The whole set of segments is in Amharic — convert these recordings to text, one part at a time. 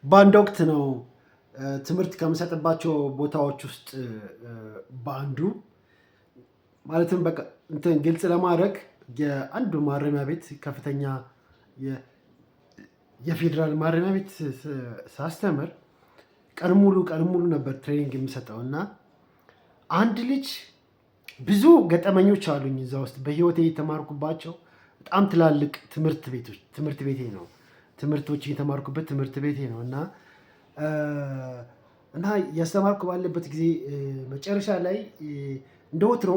በአንድ ወቅት ነው ትምህርት ከምሰጥባቸው ቦታዎች ውስጥ በአንዱ ማለትም በቃ እንትን ግልጽ ለማድረግ የአንዱ ማረሚያ ቤት ከፍተኛ የፌዴራል ማረሚያ ቤት ሳስተምር ቀን ሙሉ ነበር ትሬኒንግ የሚሰጠው እና አንድ ልጅ ብዙ ገጠመኞች አሉኝ እዛ ውስጥ በህይወቴ የተማርኩባቸው በጣም ትላልቅ ትምህርት ቤቴ ነው። ትምህርቶች የተማርኩበት ትምህርት ቤቴ ነው እና ያስተማርኩ ባለበት ጊዜ መጨረሻ ላይ እንደ ወትሮ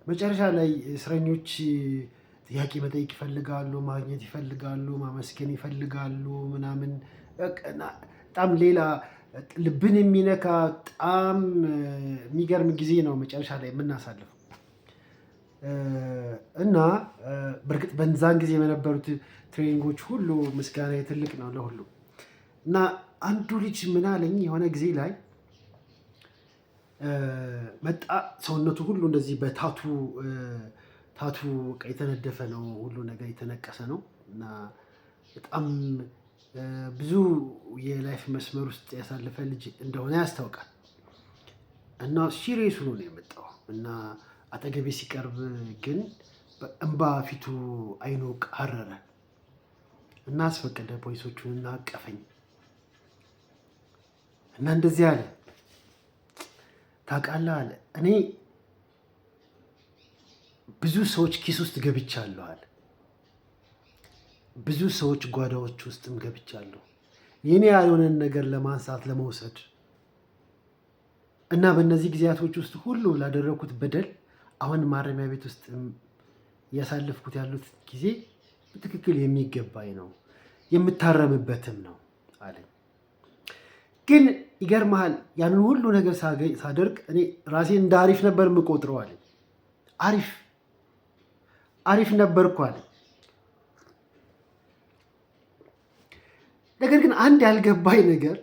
መጨረሻ ላይ እስረኞች ጥያቄ መጠየቅ ይፈልጋሉ፣ ማግኘት ይፈልጋሉ፣ ማመስገን ይፈልጋሉ ምናምን በጣም ሌላ ልብን የሚነካ በጣም የሚገርም ጊዜ ነው መጨረሻ ላይ የምናሳልፈው። እና በእርግጥ በዛን ጊዜ በነበሩት ትሬኒንጎች ሁሉ ምስጋና ትልቅ ነው ለሁሉ። እና አንዱ ልጅ ምን አለኝ የሆነ ጊዜ ላይ መጣ። ሰውነቱ ሁሉ እንደዚህ በታቱ የተነደፈ ነው፣ ሁሉ ነገር የተነቀሰ ነው እና በጣም ብዙ የላይፍ መስመር ውስጥ ያሳለፈ ልጅ እንደሆነ ያስታውቃል። እና ሲሪየስ ሆኖ ነው የመጣው እና አጠገቤ ሲቀርብ ግን በእንባ ፊቱ አይኑ ቀረረ እና አስፈቀደ ፖሊሶቹን እና አቀፈኝ እና እንደዚህ አለ፣ ታውቃለህ አለ፣ እኔ ብዙ ሰዎች ኪስ ውስጥ ገብቻለሁ አለ። ብዙ ሰዎች ጓዳዎች ውስጥም ገብቻለሁ የኔ ያልሆነን ነገር ለማንሳት ለመውሰድ እና በእነዚህ ጊዜያቶች ውስጥ ሁሉ ላደረኩት በደል አሁን ማረሚያ ቤት ውስጥ እያሳለፍኩት ያሉት ጊዜ በትክክል የሚገባኝ ነው፣ የምታረምበትም ነው አለኝ። ግን ይገርምሃል ያንን ሁሉ ነገር ሳደርግ እኔ ራሴን እንደ አሪፍ ነበር የምቆጥረው አለኝ። አሪፍ ነበርኩ አለኝ። ነገር ግን አንድ ያልገባኝ ነገር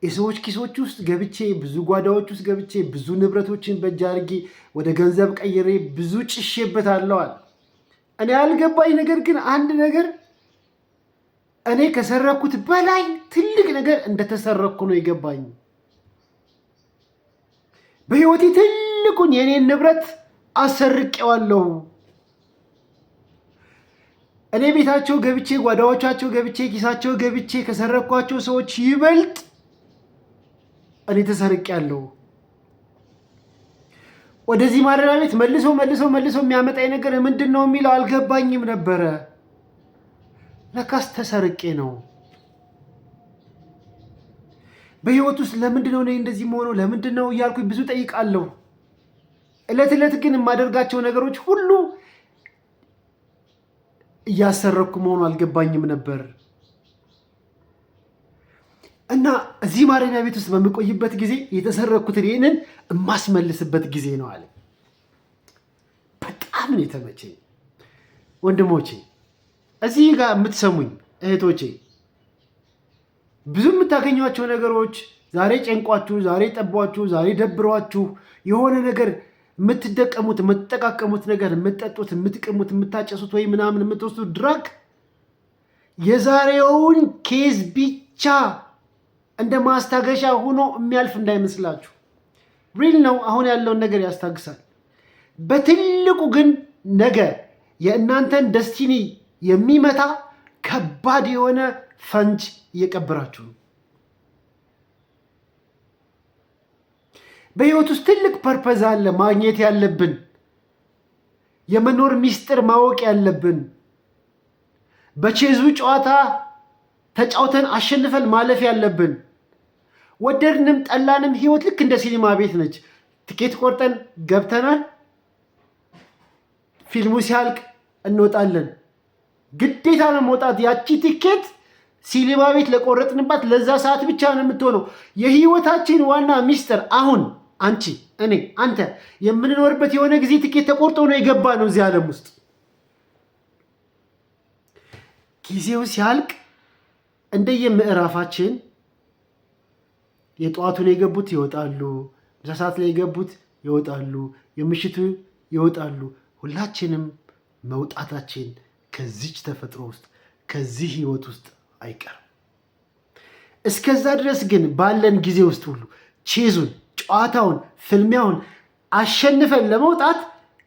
የሰዎች ኪሶች ውስጥ ገብቼ ብዙ ጓዳዎች ውስጥ ገብቼ ብዙ ንብረቶችን በእጅ አድርጌ ወደ ገንዘብ ቀይሬ ብዙ ጭሼበታለሁ አለ። እኔ ያልገባኝ ነገር ግን አንድ ነገር እኔ ከሰረኩት በላይ ትልቅ ነገር እንደተሰረኩ ነው የገባኝ። በህይወቴ ትልቁን የኔን ንብረት አሰርቄዋለሁ። እኔ ቤታቸው ገብቼ ጓዳዎቻቸው ገብቼ ኪሳቸው ገብቼ ከሰረኳቸው ሰዎች ይበልጥ እኔ ተሰርቄያለሁ። ወደዚህ ማረሚያ ቤት መልሶ የሚያመጣኝ ነገር ምንድን ነው የሚለው አልገባኝም ነበረ። ለካስ ተሰርቄ ነው። በህይወት ውስጥ ለምንድን ነው እኔ እንደዚህ መሆነው ለምንድን ነው እያልኩኝ ብዙ ጠይቃለሁ። ዕለት ግን የማደርጋቸው ነገሮች ሁሉ እያሰረኩ መሆኑ አልገባኝም ነበር። እና እዚህ ማረሚያ ቤት ውስጥ በምቆይበት ጊዜ የተሰረኩትን ይህንን የማስመልስበት ጊዜ ነው አለ። በጣም ነው የተመቸኝ። ወንድሞቼ እዚህ ጋር የምትሰሙኝ እህቶቼ፣ ብዙ የምታገኟቸው ነገሮች ዛሬ ጨንቋችሁ፣ ዛሬ ጠቧችሁ፣ ዛሬ ደብሯችሁ የሆነ ነገር የምትጠቀሙት የምትጠቃቀሙት ነገር የምትጠጡት፣ የምትቅሙት፣ የምታጨሱት ወይ ምናምን የምትወስዱት ድራግ የዛሬውን ኬዝ ብቻ እንደ ማስታገሻ ሆኖ የሚያልፍ እንዳይመስላችሁ። ሪል ነው፣ አሁን ያለውን ነገር ያስታግሳል። በትልቁ ግን ነገ የእናንተን ደስቲኒ የሚመታ ከባድ የሆነ ፈንጅ እየቀበራችሁ ነው። በህይወት ውስጥ ትልቅ ፐርፐዝ አለ ማግኘት ያለብን፣ የመኖር ሚስጥር ማወቅ ያለብን። በቼዙ ጨዋታ ተጫውተን አሸንፈን ማለፍ ያለብን። ወደድንም ጠላንም ህይወት ልክ እንደ ሲኒማ ቤት ነች። ትኬት ቆርጠን ገብተናል። ፊልሙ ሲያልቅ እንወጣለን። ግዴታ ነው መውጣት። ያቺ ትኬት ሲኒማ ቤት ለቆረጥንባት ለዛ ሰዓት ብቻ ነው የምትሆነው። የህይወታችን ዋና ሚስጥር አሁን አንቺ፣ እኔ፣ አንተ የምንኖርበት የሆነ ጊዜ ትኬት ተቆርጦ ነው የገባ ነው እዚህ ዓለም ውስጥ። ጊዜው ሲያልቅ እንደየምዕራፋችን የጠዋቱን የገቡት ይወጣሉ፣ ምሳ ሰዓት ላይ የገቡት ይወጣሉ፣ የምሽቱ ይወጣሉ። ሁላችንም መውጣታችን ከዚች ተፈጥሮ ውስጥ ከዚህ ህይወት ውስጥ አይቀርም። እስከዛ ድረስ ግን ባለን ጊዜ ውስጥ ሁሉ ቼዙን፣ ጨዋታውን፣ ፍልሚያውን አሸንፈን ለመውጣት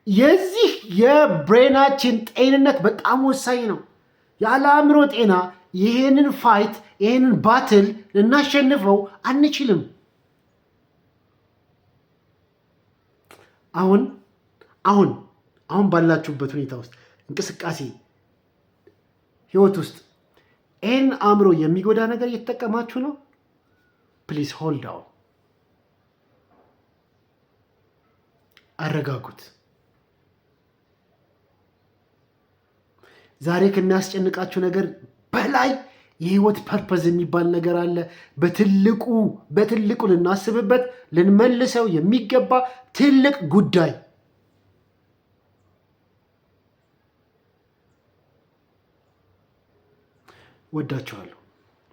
የዚህ የብሬናችን ጤንነት በጣም ወሳኝ ነው። ያለ አእምሮ ጤና ይሄንን ፋይት ይሄንን ባትል ልናሸንፈው አንችልም። አሁን ባላችሁበት ሁኔታ ውስጥ እንቅስቃሴ ህይወት ውስጥ ይህን አእምሮ የሚጎዳ ነገር እየተጠቀማችሁ ነው? ፕሊዝ ሆልድ አውን፣ አረጋጉት። ዛሬ ከሚያስጨንቃችሁ ነገር በላይ የህይወት ፐርፐዝ የሚባል ነገር አለ። በትልቁ ልናስብበት ልንመልሰው የሚገባ ትልቅ ጉዳይ። ወዳችኋለሁ።